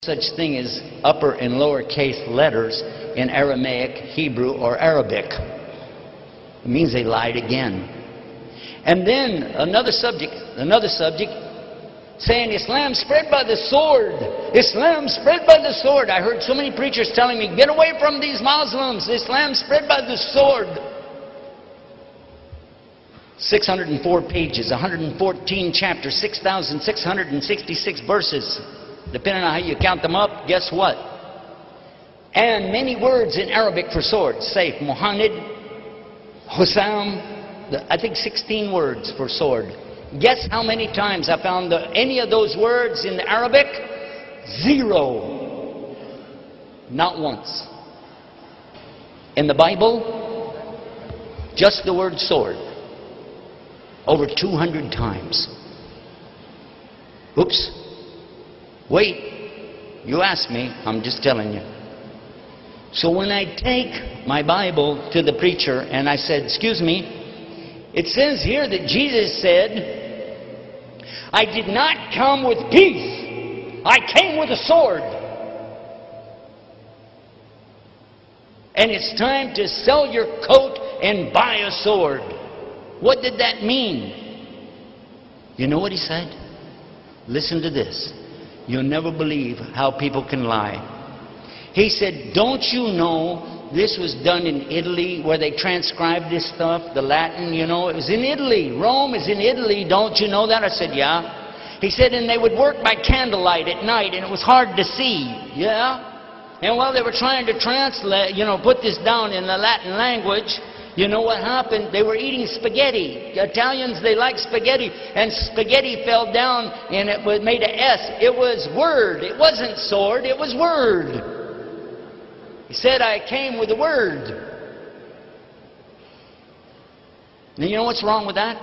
such thing as upper and lower case letters in Aramaic, Hebrew, or Arabic. It means they lied again. And then another subject, saying Islam spread by the sword. Islam spread by the sword. I heard so many preachers telling me, get away from these Muslims. Islam spread by the sword. 604 pages, 114 chapters, 6,666 verses. Depending on how you count them up, guess what? And many words in Arabic for sword. Saif, Muhammad, Hussam, I think 16 words for sword. Guess how many times I found any of those words in the Arabic? 0. Not once. In the Bible, just the word sword. Over 200 times. Oops. Wait. You asked me. I'm just telling you. So when I take my Bible to the preacher and I said, excuse me, it says here that Jesus said, I did not come with peace. I came with a sword. And it's time to sell your coat and buy a sword. What did that mean? You know what he said? Listen to this. You'll never believe how people can lie. He said, don't you know this was done in Italy where they transcribed this stuff, the Latin, you know? It was in Italy. Rome is in Italy. Don't you know that? I said, yeah. He said, and they would work by candlelight at night and it was hard to see. Yeah? And while they were trying to translate, put this down in the Latin language, you know what happened? They were eating spaghetti. Italians, they like spaghetti. And spaghetti fell down and it made an S. It was word. It wasn't sword. It was word. He said, I came with the word. Now, you know what's wrong with that?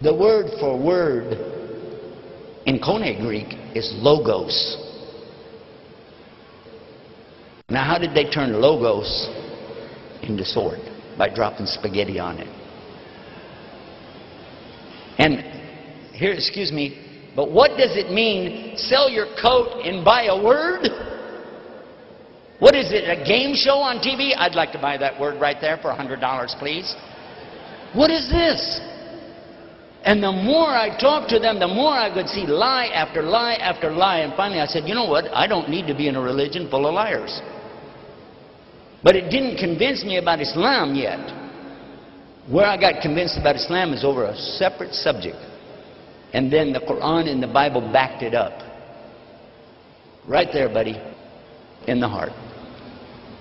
The word for word in Koine Greek is logos. Now, how did they turn logos into sword? By dropping spaghetti on it. And here, excuse me, but what does it mean, sell your coat and buy a word? What is it, a game show on TV? I'd like to buy that word right there for $100, please. What is this? And the more I talked to them, the more I could see lie after lie after lie. And finally I said, you know what? I don't need to be in a religion full of liars. But it didn't convince me about Islam yet. Where I got convinced about Islam is over a separate subject. And then the Quran and the Bible backed it up. Right there, buddy. In the heart.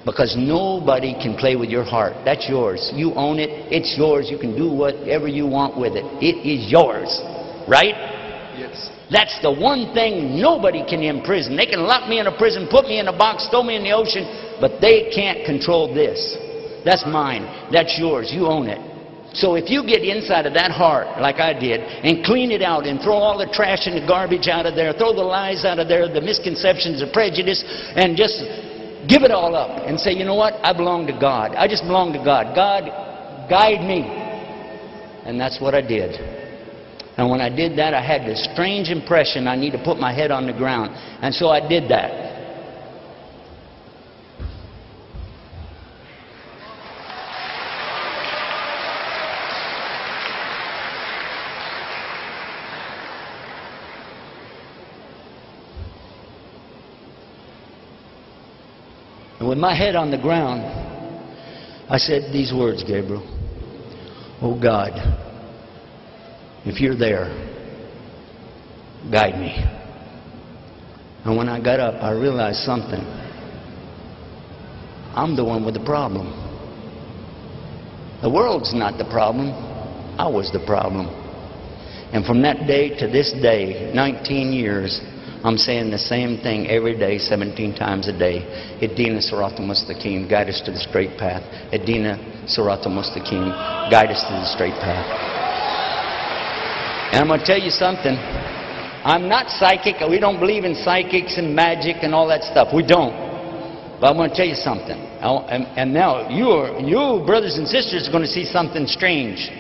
Because nobody can play with your heart. That's yours. You own it. It's yours. You can do whatever you want with it. It is yours. Right? Yes. That's the one thing nobody can imprison. They can lock me in a prison, put me in a box, throw me in the ocean, but they can't control this. That's mine. That's yours. You own it. So if you get inside of that heart, like I did, and clean it out and throw all the trash and the garbage out of there, throw the lies out of there, the misconceptions, the prejudice, and just give it all up and say, you know what? I belong to God. I just belong to God. God, guide me. And that's what I did. And when I did that, I had this strange impression I need to put my head on the ground. And so I did that. And with my head on the ground, I said these words, Gabriel. Oh God, if you're there, guide me. And when I got up, I realized something. I'm the one with the problem. The world's not the problem. I was the problem. And from that day to this day, 19 years, I'm saying the same thing every day, 17 times a day. Ihdina Siratal Mustaqim, guide us to the straight path. Ihdina Siratal Mustaqim, guide us to the straight path. And I'm going to tell you something. I'm not psychic. We don't believe in psychics and magic and all that stuff. We don't. But I'm going to tell you something. And now you brothers and sisters, are going to see something strange.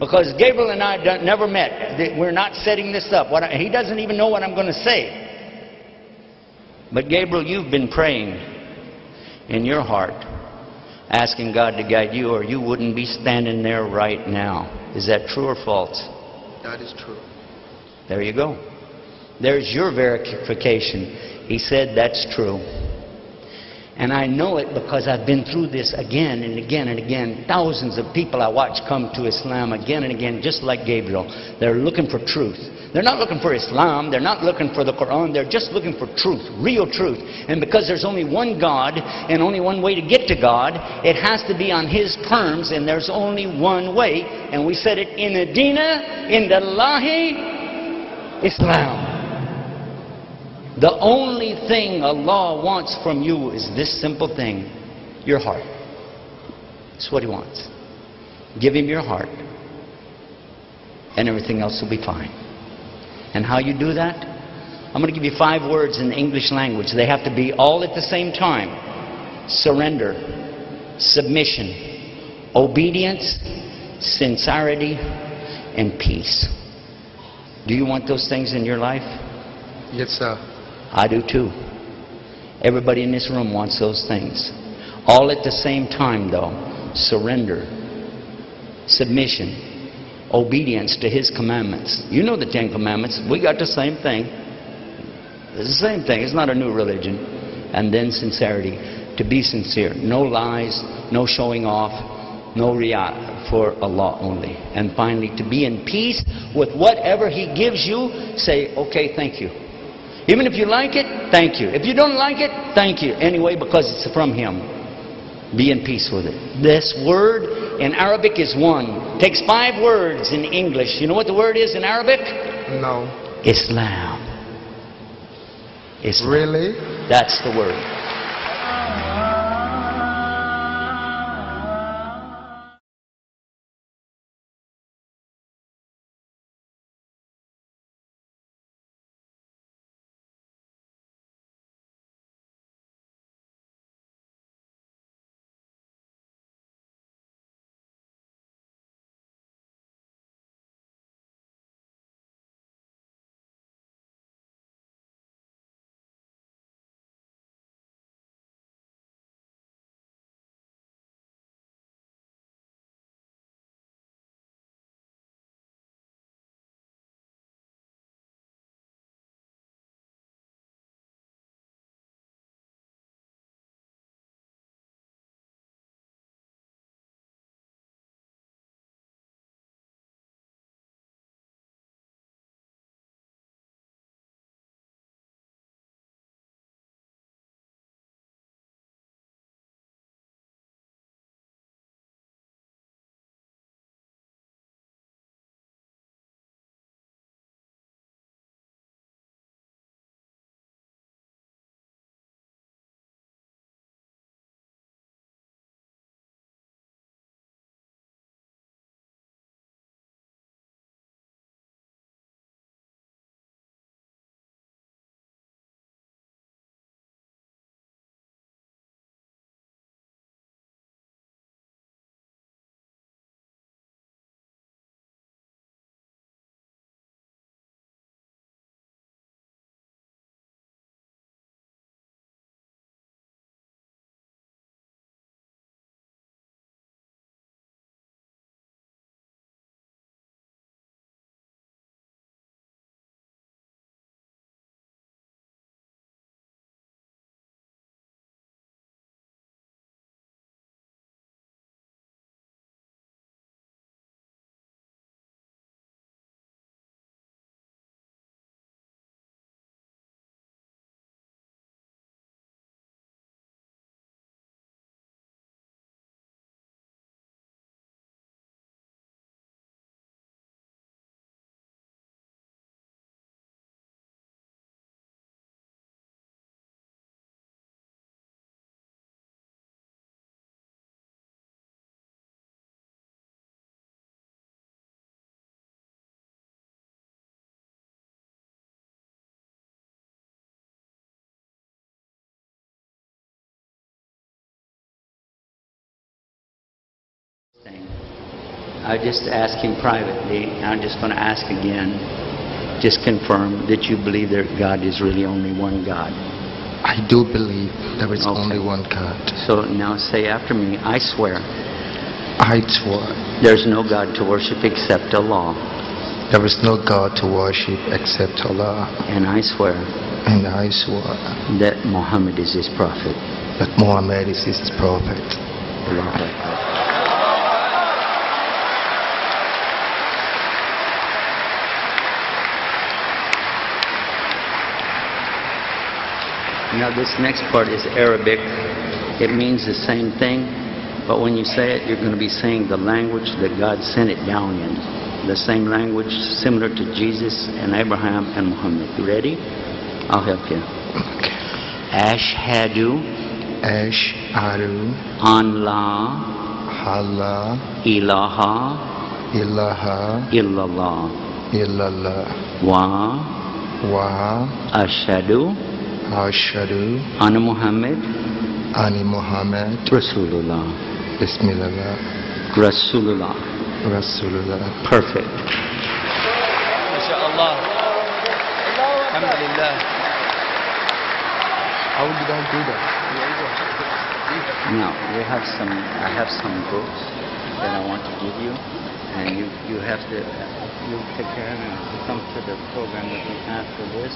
Because Gabriel and I never met. We're not setting this up. He doesn't even know what I'm going to say. But Gabriel, you've been praying in your heart, asking God to guide you, or you wouldn't be standing there right now. Is that true or false? That is true. There you go. There's your verification. He said that's true. And I know it because I've been through this again and again and again. Thousands of people I watch come to Islam again and again, just like Gabriel. They're looking for truth. They're not looking for Islam. They're not looking for the Quran. They're just looking for truth, real truth. And because there's only one God and only one way to get to God, it has to be on His terms, and there's only one way. And we said it, Inna Dina Indallahi Islam. The only thing Allah wants from you is this simple thing, your heart. That's what He wants. Give Him your heart, and everything else will be fine. And how you do that? I'm going to give you 5 words in the English language. They have to be all at the same time. Surrender, submission, obedience, sincerity, and peace. Do you want those things in your life? Yes, sir. I do too. Everybody in this room wants those things. All at the same time, though. Surrender, submission, obedience to His commandments. You know the 10 Commandments. We got the same thing. It's the same thing. It's not a new religion. And then sincerity. To be sincere. No lies, no showing off, no riyah, for Allah only. And finally, to be in peace with whatever He gives you. Say, okay, thank you. Even if you like it, thank you. If you don't like it, thank you. Anyway, because it's from Him. Be in peace with it. This word in Arabic is one. Takes 5 words in English. You know what the word is in Arabic? No. Islam. Islam. Really? That's the word. I just asked him privately. I'm just going to ask again. Just confirm that you believe that God is really only one God. I do believe there is only one God. So now say after me, I swear I swear there's no God to worship except Allah. there is no God to worship except Allah. And I swear And I swear that Muhammad is his prophet. that Muhammad is his prophet. Allahu Akbar. Now this next part is Arabic. It means the same thing, but when you say it, you're going to be saying the language that God sent it down in. The same language similar to Jesus and Abraham and Muhammad. You ready? I'll help you. Okay. Ashhadu Ashhadu an la Allah ilaha ilaha illallah illallah wa wa ashhadu ashhadu anna Muhammad anna Muhammad Rasulullah. Bismillah Rasulullah. Rasulullah. Perfect. MashaAllah. Alhamdulillah. How did I do that? Now I have some books that I want to give you, and you have to take care of it. Come to the program with me after this.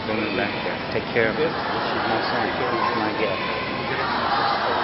Bring it back there. Take care of it. This is my son. He's my guest.